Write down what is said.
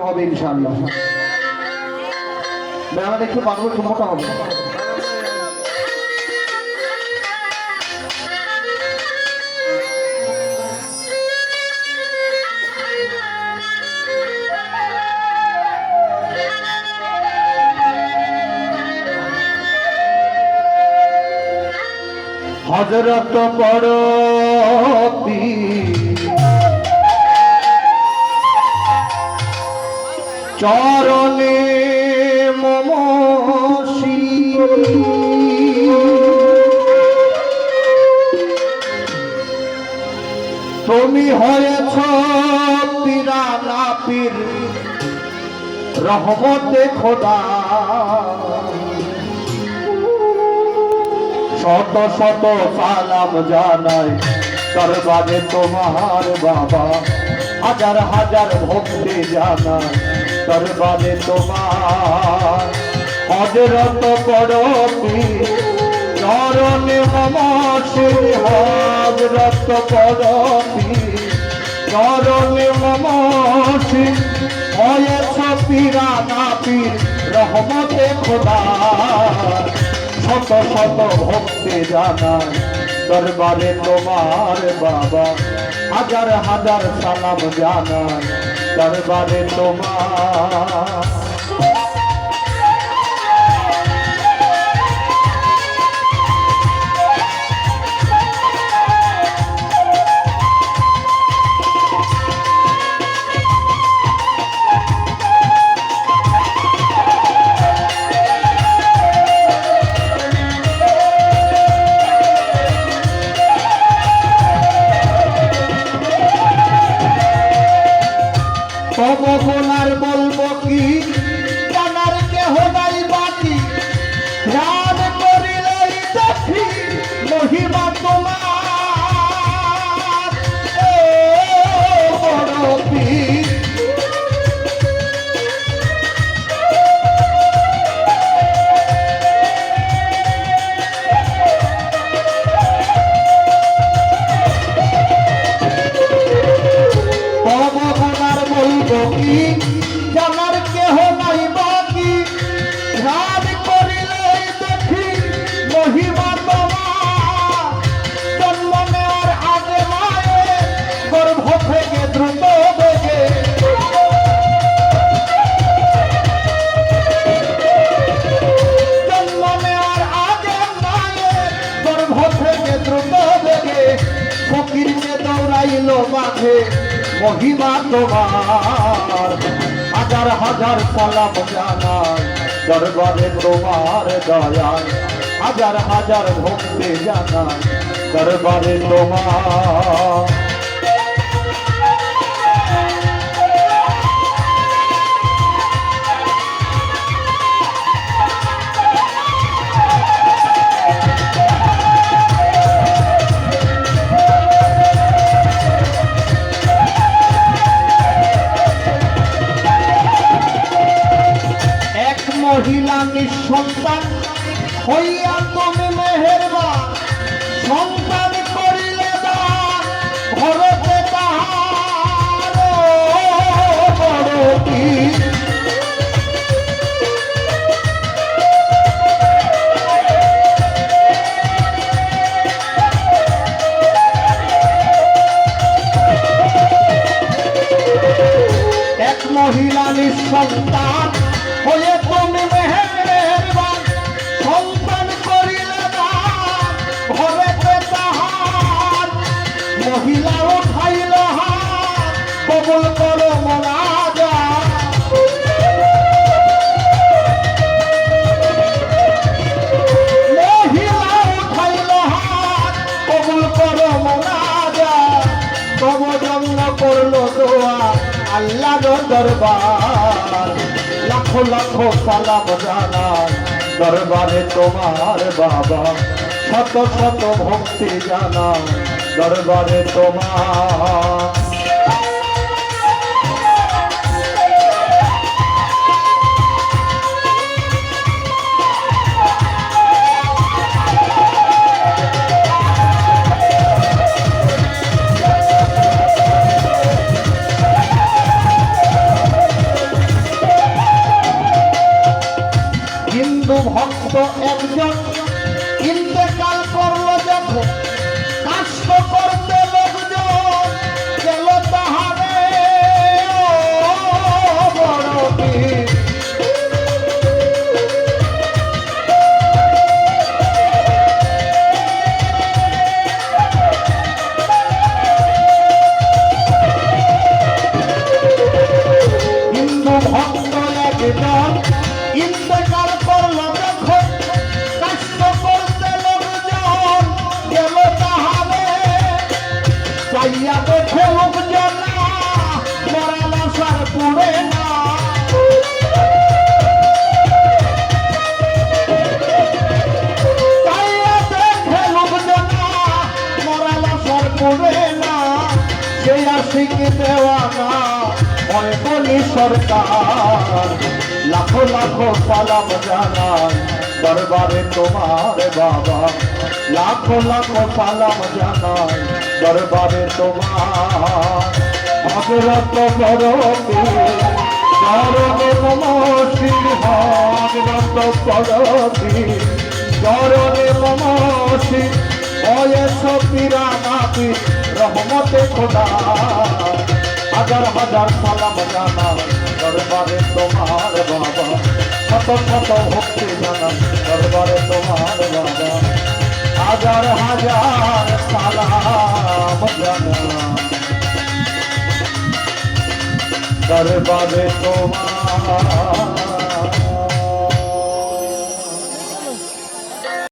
হবে ইনশাআল্লাহ। আমাদের একটু বাংলা একটু মোটা হবে। হযরত বড় চরণে মম তুমি হয়েছ পিরানা পীর রহমতে খোদা শত শত সালাম জানাই দরবারে তোমার বাবা হাজার হাজার ভক্তি জানাই দরবারে তোমার হযরত বড় পীর চরণে মম শির হযরত বড় পীর চরণে মম শির হয়েছ পিরানা পীর রহমতে খোদা শত শত ভক্তি জানাই দরবারে তোমার বাবা হাজার হাজার সালাম জানাই দরবারে তোমার আর বলবো কি জানার কেহ নাই বাকি ধ্যান করিলেই দেখি মহিমা তোমার বড় পীর জানার কেহ নাই বাকি ধ্যান করিলেই দেখি মহিমা তোমার জন্ম নেওয়ার আগে মায়ের গর্ভ থেকে দ্রুত বেগে জন্ম নেওয়ার আগে মায়ের গর্ভ থেকে দ্রুত বেগে ফকিরকে দৌড়াইল মাঠে মহিমা তোমার হাজার হাজার সালাম জানাই দরবারে তোমার দয়ায় হাজার হাজার ভক্তি জানাই দরবারে তোমার মহিলা নিঃসন্তান হইয়া তুমি মেহেরবান সন্তান করিলে দান ঘরতে তাহার বড় পীর এক মহিলা নিঃসন্তান হয়ে তুমি মেহেরবান সন্তান করিলে দান ঘরেতে তাহার মহিলা উঠাইল হাত কবুল করো মোনাজাত মহিলা উঠাইল হাত কবুল করো মোনাজাত তব জন্য করলো দোয়া আল্লাহর দরবার লাখো লাখো সালাম জানাই দরবারে তোমার বাবা শত শত ভক্তি জানাই দরবারে তোমার ভক্ত একজন ইন্তেকাল করলো যখন কাষ্ট করতে লোকজন গেল তাহারে বড় পীর। হিন্দু ভক্ত একজন ইন্তেকাল করলো যখন কাষ্ট করতে লোকজন গেল তাহারে চাইয়া দেখে লোকজন মরা লাশার পুড়ে না। চাইয়া দেখে লোকজন মরা লাশার পুড়ে না। সেই আশিক দেওয়ানা হয় বলি সরকার লাখো লাখো সালাম জানাই দরবারে তোমার বাবা। লাখো লাখো সালাম জানাই দরবারে তোমার। ভাগরত বড় পীর চরণে নম শ্রী ভাগরত বড় পীর চরণে নম শ্রী অয়েস পীরা নাপি রহমতে খোদা। হাজার হাজার সালাম জানা দরবারে তোমার বাবা। শত শত ভক্তি জানা দরবারে তোমার বাবা। হাজার হাজার সালাম জানা দরবারে তোমার।